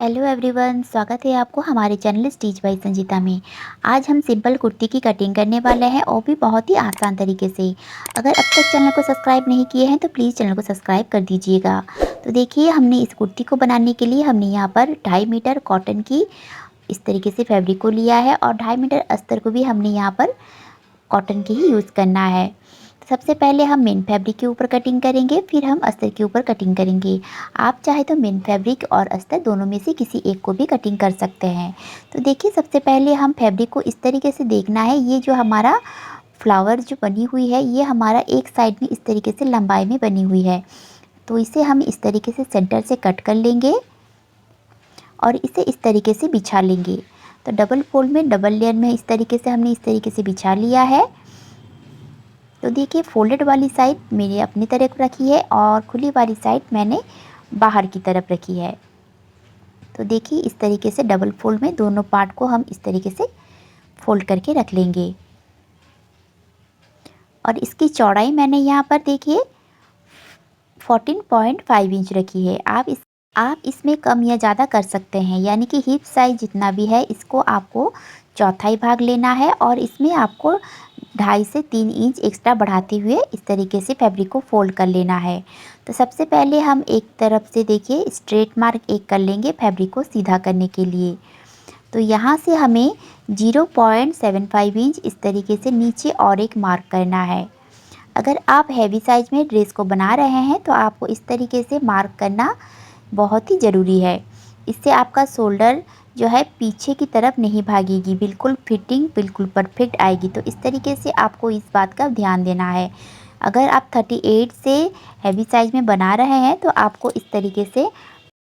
Hello everyone, स्वागत है आपको हमारे चैनल स्टिच बाय संजीता में। आज हम सिंपल कुर्ती की कटिंग करने वाले हैं और भी बहुत ही आसान तरीके से। अगर अब तक चैनल को सब्सक्राइब नहीं किए हैं तो प्लीज़ चैनल को सब्सक्राइब कर दीजिएगा। तो देखिए, हमने इस कुर्ती को बनाने के लिए हमने यहाँ पर 2.5 मीटर कॉटन की इस तरीके से फैब्रिक को लिया है और 2.5 मीटर अस्तर को भी हमने यहाँ पर कॉटन की ही यूज़ करना है। तो सबसे पहले हम मेन फैब्रिक के ऊपर कटिंग करेंगे, फिर हम अस्तर के ऊपर कटिंग करेंगे। आप चाहे तो मेन फैब्रिक और अस्तर दोनों में से किसी एक को भी कटिंग कर सकते हैं। तो देखिए, सबसे पहले हम फैब्रिक को इस तरीके से देखना है। ये जो हमारा फ्लावर जो बनी हुई है, ये हमारा एक साइड में इस तरीके से लंबाई में बनी हुई है। तो इसे हम इस तरीके से सेंटर से कट कर लेंगे और इसे इस तरीके से बिछा लेंगे। तो डबल फोल्ड में डबल लेयर में इस तरीके से हमने इस तरीके से बिछा लिया है। तो देखिए, फोल्डेड वाली साइड मैंने अपनी तरफ रखी है और खुली वाली साइड मैंने बाहर की तरफ रखी है। तो देखिए, इस तरीके से डबल फोल्ड में दोनों पार्ट को हम इस तरीके से फोल्ड करके रख लेंगे। और इसकी चौड़ाई मैंने यहाँ पर देखिए 14.5 इंच रखी है। आप इसमें कम या ज़्यादा कर सकते हैं, यानी कि हिप साइज जितना भी है इसको आपको चौथाई भाग लेना है और इसमें आपको 2.5 से 3 इंच एक्स्ट्रा बढ़ाते हुए इस तरीके से फैब्रिक को फोल्ड कर लेना है। तो सबसे पहले हम एक तरफ से देखिए स्ट्रेट मार्क एक कर लेंगे फैब्रिक को सीधा करने के लिए। तो यहाँ से हमें 0.75 इंच इस तरीके से नीचे और एक मार्क करना है। अगर आप हैवी साइज में ड्रेस को बना रहे हैं तो आपको इस तरीके से मार्क करना बहुत ही ज़रूरी है। इससे आपका शोल्डर जो है पीछे की तरफ नहीं भागेगी, बिल्कुल फिटिंग बिल्कुल परफेक्ट आएगी। तो इस तरीके से आपको इस बात का ध्यान देना है। अगर आप 38 से हैवी साइज में बना रहे हैं तो आपको इस तरीके से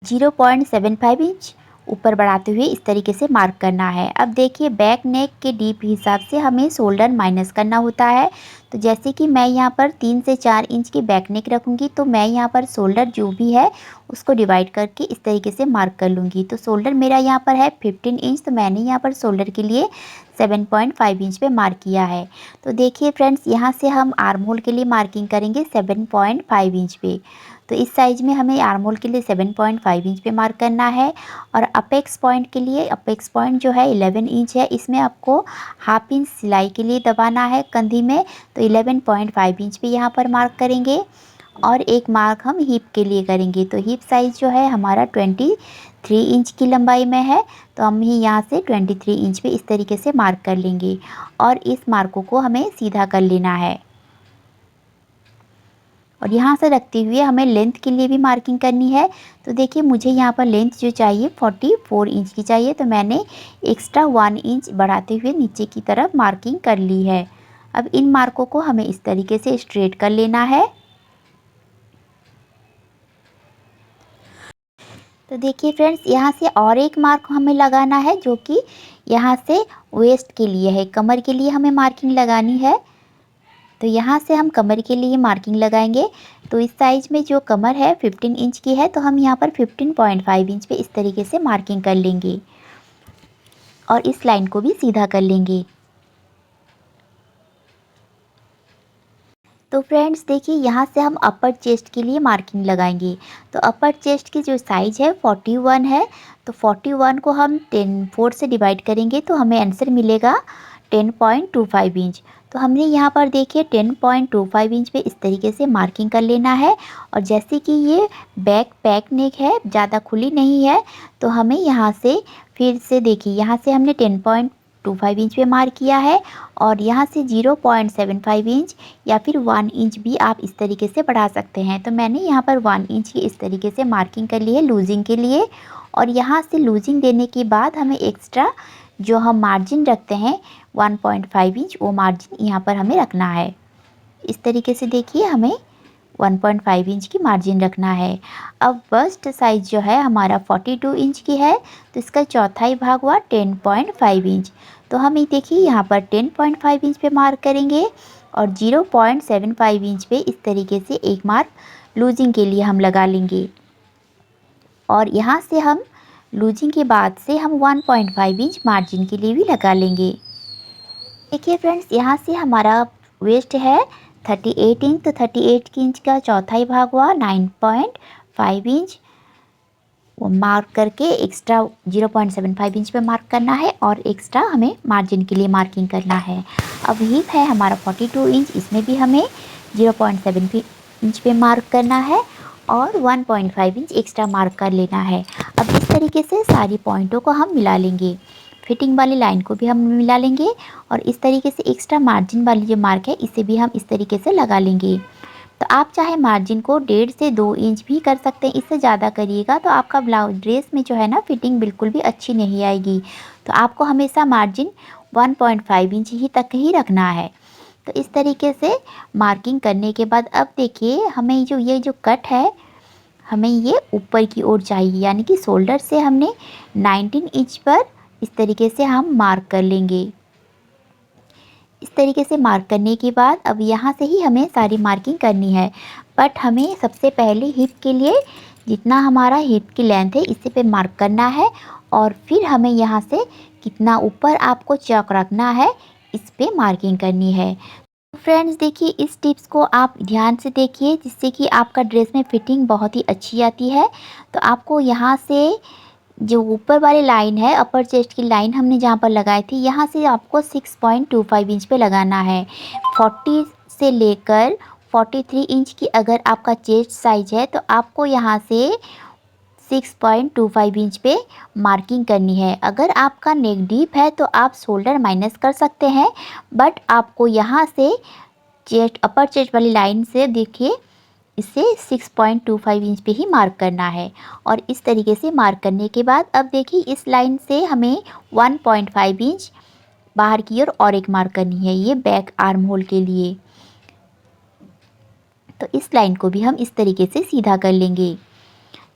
0.75 इंच ऊपर बढ़ाते हुए इस तरीके से मार्क करना है। अब देखिए, बैक नेक के डीप हिसाब से हमें शोल्डर माइनस करना होता है। तो जैसे कि मैं यहाँ पर 3 से 4 इंच की बैक नेक रखूँगी, तो मैं यहाँ पर शोल्डर जो भी है उसको डिवाइड करके इस तरीके से मार्क कर लूँगी। तो शोल्डर मेरा यहाँ पर है 15 इंच, तो मैंने यहाँ पर शोल्डर के लिए 7.5 इंच पे मार्क किया है। तो देखिए फ्रेंड्स, यहाँ से हम आर्म होल के लिए मार्किंग करेंगे 7.5 इंच पे। तो इस साइज में हमें आर्म होल के लिए 7.5 इंच पे मार्क करना है। और अपेक्स पॉइंट के लिए, अपेक्स पॉइंट जो है 11 इंच है, इसमें आपको हाफ इंच सिलाई के लिए दबाना है कंधी में। तो 11.5 इंच पे यहाँ पर मार्क करेंगे। और एक मार्क हम हिप के लिए करेंगे। तो हिप साइज़ जो है हमारा 23 इंच की लंबाई में है, तो हम ही यहाँ से 23 इंच पे इस तरीके से मार्क कर लेंगे और इस मार्कों को हमें सीधा कर लेना है। और यहाँ से रखते हुए हमें लेंथ के लिए भी मार्किंग करनी है। तो देखिए, मुझे यहाँ पर लेंथ जो चाहिए 44 इंच की चाहिए, तो मैंने एक्स्ट्रा 1 इंच बढ़ाते हुए नीचे की तरफ मार्किंग कर ली है। अब इन मार्कों को हमें इस तरीके से स्ट्रेट कर लेना है। तो देखिए फ्रेंड्स, यहाँ से और एक मार्क हमें लगाना है जो कि यहाँ से वेस्ट के लिए है, कमर के लिए हमें मार्किंग लगानी है। तो यहाँ से हम कमर के लिए मार्किंग लगाएंगे। तो इस साइज में जो कमर है 15 इंच की है, तो हम यहाँ पर 15.5 इंच पे इस तरीके से मार्किंग कर लेंगे और इस लाइन को भी सीधा कर लेंगे। तो फ्रेंड्स देखिए, यहाँ से हम अपर चेस्ट के लिए मार्किंग लगाएंगे। तो अपर चेस्ट की जो साइज़ है 41 है, तो 41 को हम 4 से डिवाइड करेंगे तो हमें आंसर मिलेगा 10.25 इंच। तो हमने यहाँ पर देखिए 10.25 इंच पे इस तरीके से मार्किंग कर लेना है। और जैसे कि ये बैक पैक नेक है, ज़्यादा खुली नहीं है, तो हमें यहाँ से फिर से देखिए, यहाँ से हमने 10.25 इंच पे मार्क किया है और यहाँ से 0.75 इंच या फिर 1 इंच भी आप इस तरीके से बढ़ा सकते हैं। तो मैंने यहाँ पर 1 इंच की इस तरीके से मार्किंग कर ली है लूजिंग के लिए। और यहाँ से लूजिंग देने के बाद हमें एक्स्ट्रा जो हम मार्जिन रखते हैं 1.5 इंच, वो मार्जिन यहाँ पर हमें रखना है। इस तरीके से देखिए, हमें 1.5 इंच की मार्जिन रखना है। अब बस्ट साइज़ जो है हमारा 42 इंच की है, तो इसका चौथाई भाग हुआ 10.5 इंच। तो हम ये देखिए यहाँ पर 10.5 इंच पे मार्क करेंगे और 0.75 इंच पे इस तरीके से एक मार्क लूजिंग के लिए हम लगा लेंगे। और यहाँ से हम लूजिंग के बाद से हम 1.5 इंच मार्जिन के लिए भी लगा लेंगे। देखिए फ्रेंड्स, यहाँ से हमारा वेस्ट है 38 इंच, तो 38 इंच का चौथाई भाग हुआ 9.5 इंच। वो मार्क करके एक्स्ट्रा 0.75 इंच पे मार्क करना है और एक्स्ट्रा हमें मार्जिन के लिए मार्किंग करना है। अब हिप है हमारा 42 इंच, इसमें भी हमें 0.7 इंच पे मार्क करना है और 1.5 इंच एक्स्ट्रा मार्क कर लेना है। अब इस तरीके से सारी पॉइंटों को हम मिला लेंगे, फिटिंग वाली लाइन को भी हम मिला लेंगे और इस तरीके से एक्स्ट्रा मार्जिन वाली जो मार्क है इसे भी हम इस तरीके से लगा लेंगे। तो आप चाहे मार्जिन को 1.5 से 2 इंच भी कर सकते हैं, इससे ज़्यादा करिएगा तो आपका ब्लाउज ड्रेस में जो है ना फिटिंग बिल्कुल भी अच्छी नहीं आएगी। तो आपको हमेशा मार्जिन 1.5 इंच ही तक ही रखना है। तो इस तरीके से मार्किंग करने के बाद अब देखिए हमें ये जो कट है हमें ये ऊपर की ओर चाहिए, यानी कि शोल्डर से हमने 19 इंच पर इस तरीके से हम मार्क कर लेंगे। इस तरीके से मार्क करने के बाद अब यहाँ से ही हमें सारी मार्किंग करनी है, बट हमें सबसे पहले हिप के लिए जितना हमारा हिप की लेंथ है इसी पे मार्क करना है और फिर हमें यहाँ से कितना ऊपर आपको चौक रखना है इस पे मार्किंग करनी है। फ्रेंड्स देखिए इस टिप्स को आप ध्यान से देखिए जिससे कि आपका ड्रेस में फिटिंग बहुत ही अच्छी आती है। तो आपको यहाँ से जो ऊपर वाली लाइन है अपर चेस्ट की लाइन हमने जहाँ पर लगाई थी यहाँ से आपको 6.25 इंच पे लगाना है। 40 से लेकर 43 इंच की अगर आपका चेस्ट साइज है तो आपको यहाँ से 6.25 इंच पे मार्किंग करनी है। अगर आपका नेक डीप है तो आप शोल्डर माइनस कर सकते हैं, बट आपको यहाँ से चेस्ट अपर चेस्ट वाली लाइन से देखिए इसे 6.25 इंच पे ही मार्क करना है। और इस तरीके से मार्क करने के बाद अब देखिए इस लाइन से हमें 1.5 इंच बाहर की ओर और एक मार्क करनी है, ये बैक आर्म होल के लिए। तो इस लाइन को भी हम इस तरीके से सीधा कर लेंगे।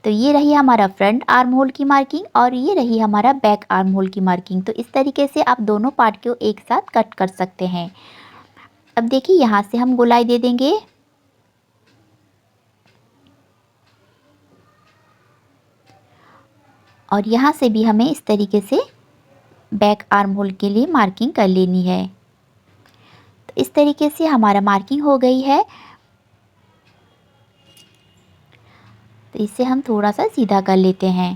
तो ये रही हमारा फ्रंट आर्म होल की मार्किंग और ये रही हमारा बैक आर्म होल की मार्किंग। तो इस तरीके से आप दोनों पार्ट को एक साथ कट कर सकते हैं। अब देखिए यहाँ से हम गोलाई दे देंगे और यहाँ से भी हमें इस तरीके से बैक आर्म होल के लिए मार्किंग कर लेनी है। तो इस तरीके से हमारा मार्किंग हो गई है। तो इसे हम थोड़ा सा सीधा कर लेते हैं।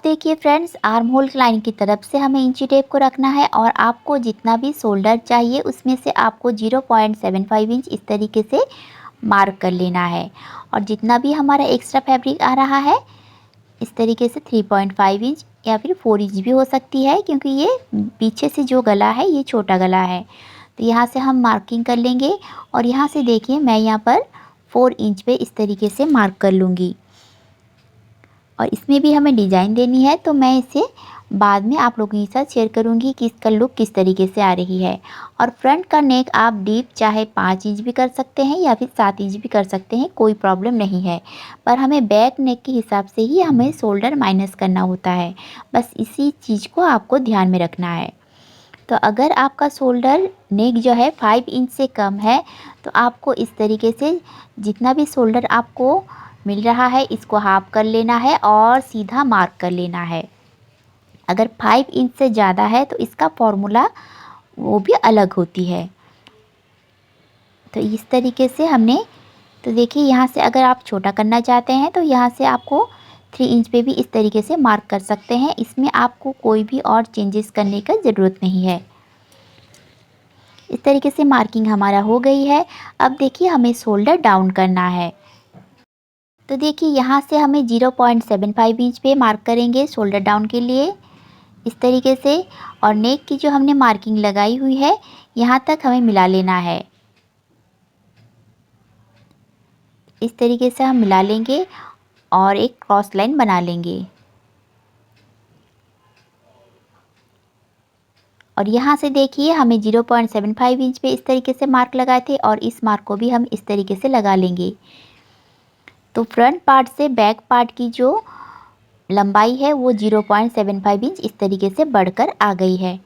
देखिए फ्रेंड्स आर्म होल लाइन की तरफ से हमें इंची टेप को रखना है और आपको जितना भी शोल्डर चाहिए उसमें से आपको 0.75 इंच इस तरीके से मार्क कर लेना है। और जितना भी हमारा एक्स्ट्रा फैब्रिक आ रहा है इस तरीके से 3.5 इंच या फिर 4 इंच भी हो सकती है, क्योंकि ये पीछे से जो गला है ये छोटा गला है। तो यहाँ से हम मार्किंग कर लेंगे और यहाँ से देखिए मैं यहाँ पर 4 इंच पे इस तरीके से मार्क कर लूँगी। और इसमें भी हमें डिज़ाइन देनी है तो मैं इसे बाद में आप लोगों के साथ शेयर करूंगी कि इसका लुक किस तरीके से आ रही है। और फ्रंट का नेक आप डीप चाहे 5 इंच भी कर सकते हैं या फिर 7 इंच भी कर सकते हैं, कोई प्रॉब्लम नहीं है। पर हमें बैक नेक के हिसाब से ही हमें शोल्डर माइनस करना होता है, बस इसी चीज़ को आपको ध्यान में रखना है। तो अगर आपका शोल्डर नेक जो है 5 इंच से कम है तो आपको इस तरीके से जितना भी शोल्डर आपको मिल रहा है इसको हाफ कर लेना है और सीधा मार्क कर लेना है। अगर 5 इंच से ज़्यादा है तो इसका फॉर्मूला वो भी अलग होती है। तो इस तरीके से हमने तो देखिए यहाँ से अगर आप छोटा करना चाहते हैं तो यहाँ से आपको 3 इंच पे भी इस तरीके से मार्क कर सकते हैं। इसमें आपको कोई भी और चेंजेस करने का ज़रूरत नहीं है। इस तरीके से मार्किंग हमारा हो गई है। अब देखिए हमें शोल्डर डाउन करना है। तो देखिए यहाँ से हमें 0.75 इंच पे मार्क करेंगे शोल्डर डाउन के लिए इस तरीके से। और नेक की जो हमने मार्किंग लगाई हुई है यहाँ तक हमें मिला लेना है। इस तरीके से हम मिला लेंगे और एक क्रॉस लाइन बना लेंगे। और यहाँ से देखिए हमें 0.75 इंच पे इस तरीके से मार्क लगाए थे और इस मार्क को भी हम इस तरीके से लगा लेंगे। तो फ्रंट पार्ट से बैक पार्ट की जो लंबाई है वो 0.75 इंच इस तरीके से बढ़कर आ गई है।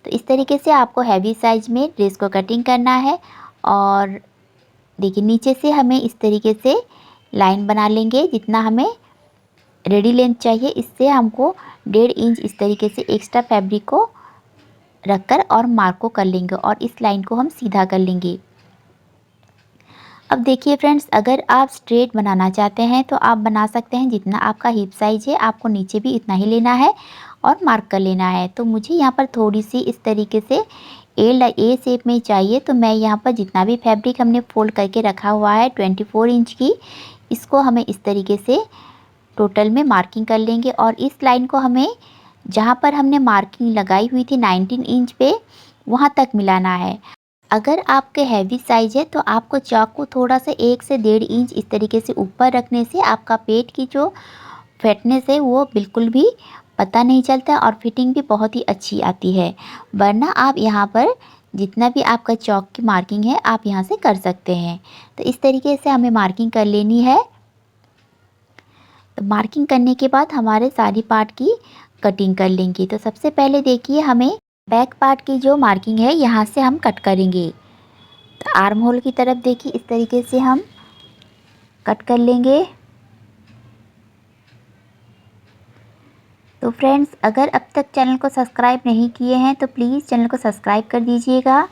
तो इस तरीके से आपको हैवी साइज में ड्रेस को कटिंग करना है। और देखिए नीचे से हमें इस तरीके से लाइन बना लेंगे, जितना हमें रेडी लेंथ चाहिए इससे हमको 1.5 इंच इस तरीके से एक्स्ट्रा फैब्रिक को रखकर और मार्क को कर लेंगे और इस लाइन को हम सीधा कर लेंगे। अब देखिए फ्रेंड्स, अगर आप स्ट्रेट बनाना चाहते हैं तो आप बना सकते हैं। जितना आपका हिप साइज़ है आपको नीचे भी इतना ही लेना है और मार्क कर लेना है। तो मुझे यहाँ पर थोड़ी सी इस तरीके से ए शेप में चाहिए, तो मैं यहाँ पर जितना भी फैब्रिक हमने फोल्ड करके रखा हुआ है 24 इंच की, इसको हमें इस तरीके से टोटल में मार्किंग कर लेंगे। और इस लाइन को हमें जहाँ पर हमने मार्किंग लगाई हुई थी 19 इंच पे, वहाँ तक मिलाना है। अगर आपके हैवी साइज़ है तो आपको चाक को थोड़ा सा 1 से 1.5 इंच इस तरीके से ऊपर रखने से आपका पेट की जो फिटनेस है वो बिल्कुल भी पता नहीं चलता और फिटिंग भी बहुत ही अच्छी आती है। वरना आप यहाँ पर जितना भी आपका चौक की मार्किंग है आप यहाँ से कर सकते हैं। तो इस तरीके से हमें मार्किंग कर लेनी है। तो मार्किंग करने के बाद हमारे सारी पार्ट की कटिंग कर लेंगे। तो सबसे पहले देखिए, हमें बैक पार्ट की जो मार्किंग है यहाँ से हम कट करेंगे। तो आर्म होल की तरफ देखिए इस तरीके से हम कट कर लेंगे। तो फ्रेंड्स, अगर अब तक चैनल को सब्सक्राइब नहीं किए हैं तो प्लीज़ चैनल को सब्सक्राइब कर दीजिएगा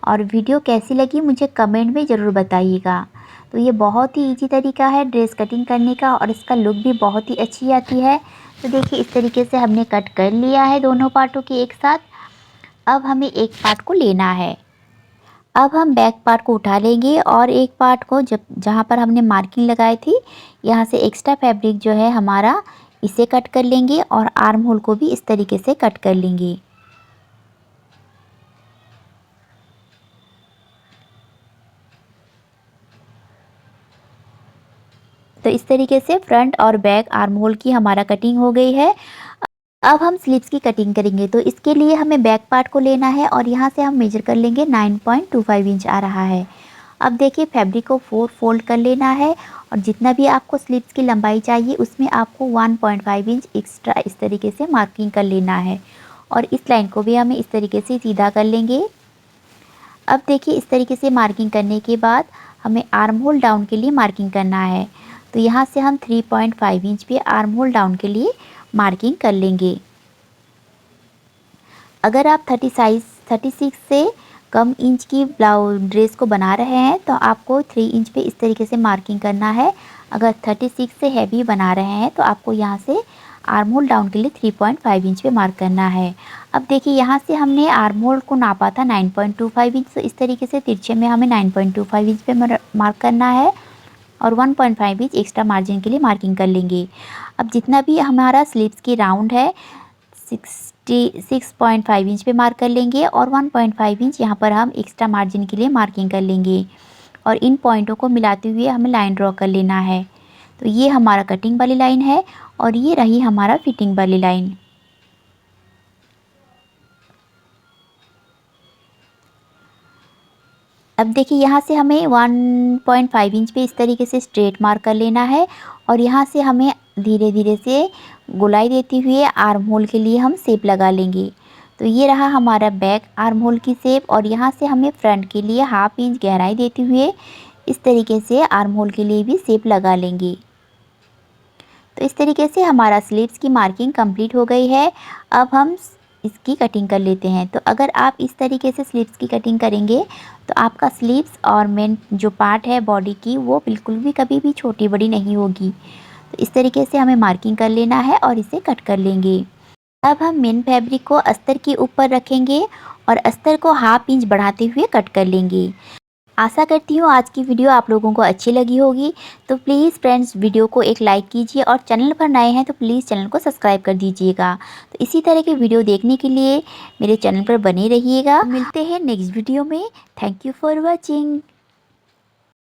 और वीडियो कैसी लगी मुझे कमेंट में ज़रूर बताइएगा। तो ये बहुत ही इजी तरीका है ड्रेस कटिंग करने का और इसका लुक भी बहुत ही अच्छी आती है। तो देखिए इस तरीके से हमने कट कर लिया है दोनों पार्टों के एक साथ। अब हमें एक पार्ट को लेना है। अब हम बैक पार्ट को उठा लेंगे और एक पार्ट को जहाँ पर हमने मार्किंग लगाई थी यहाँ से एक्स्ट्रा फैब्रिक जो है हमारा, इसे कट कर लेंगे और आर्म होल को भी इस तरीके से कट कर लेंगे। तो इस तरीके से फ्रंट और बैक आर्म होल की हमारा कटिंग हो गई है। अब हम स्लीव्स की कटिंग करेंगे। तो इसके लिए हमें बैक पार्ट को लेना है और यहाँ से हम मेजर कर लेंगे 9.25 इंच आ रहा है। अब देखिए फैब्रिक को 4 फोल्ड कर लेना है और जितना भी आपको स्लीव्स की लंबाई चाहिए उसमें आपको 1.5 इंच एक्स्ट्रा इस तरीके से मार्किंग कर लेना है। और इस लाइन को भी हमें इस तरीके से सीधा कर लेंगे। अब देखिए इस तरीके से मार्किंग करने के बाद हमें आर्म होल डाउन के लिए मार्किंग करना है। तो यहाँ से हम 3.5 इंच पे आर्म होल डाउन के लिए मार्किंग कर लेंगे। अगर आप 36 से कम इंच की ब्लाउज ड्रेस को बना रहे हैं तो आपको 3 इंच पे इस तरीके से मार्किंग करना है। अगर 36 से हैवी बना रहे हैं तो आपको यहाँ से आर्म होल डाउन के लिए 3.5 इंच पे मार्क करना है। अब देखिए यहाँ से हमने आर्म होल को नापा था 9.25 इंच, तो इस तरीके से तिरछे में हमें 9.25 इंच पे मार्क करना है और 1.5 इंच एक्स्ट्रा मार्जिन के लिए मार्किंग कर लेंगे। अब जितना भी हमारा स्लीव्स की राउंड है 6.5 इंच पे मार्क कर लेंगे और 1.5 इंच यहाँ पर हम एक्स्ट्रा मार्जिन के लिए मार्किंग कर लेंगे और इन पॉइंटों को मिलाते हुए हमें लाइन ड्रॉ कर लेना है। तो ये हमारा कटिंग वाली लाइन है और ये रही हमारा फिटिंग वाली लाइन। अब देखिए यहाँ से हमें 1.5 इंच पे इस तरीके से स्ट्रेट मार्क कर लेना है और यहाँ से हमें धीरे धीरे से गोलाई देते हुए आर्म होल के लिए हम शेप लगा लेंगे। तो ये रहा हमारा बैक आर्म होल की शेप और यहाँ से हमें फ्रंट के लिए 1/2 इंच गहराई देते हुए इस तरीके से आर्म होल के लिए भी शेप लगा लेंगे। तो इस तरीके से हमारा स्लीव्स की मार्किंग कंप्लीट हो गई है। अब हम इसकी कटिंग कर लेते हैं। तो अगर आप इस तरीके से स्लीव्स की कटिंग करेंगे तो आपका स्लीव्स और मेन जो पार्ट है बॉडी की वो बिल्कुल भी कभी भी छोटी बड़ी नहीं होगी। तो इस तरीके से हमें मार्किंग कर लेना है और इसे कट कर लेंगे। अब हम मेन फैब्रिक को अस्तर के ऊपर रखेंगे और अस्तर को 1/2 इंच बढ़ाते हुए कट कर लेंगे। आशा करती हूँ आज की वीडियो आप लोगों को अच्छी लगी होगी। तो प्लीज़ फ्रेंड्स वीडियो को एक लाइक कीजिए और चैनल पर नए हैं तो प्लीज़ चैनल को सब्सक्राइब कर दीजिएगा। तो इसी तरह के वीडियो देखने के लिए मेरे चैनल पर बने रहिएगा। मिलते हैं नेक्स्ट वीडियो में। Thank you for watching.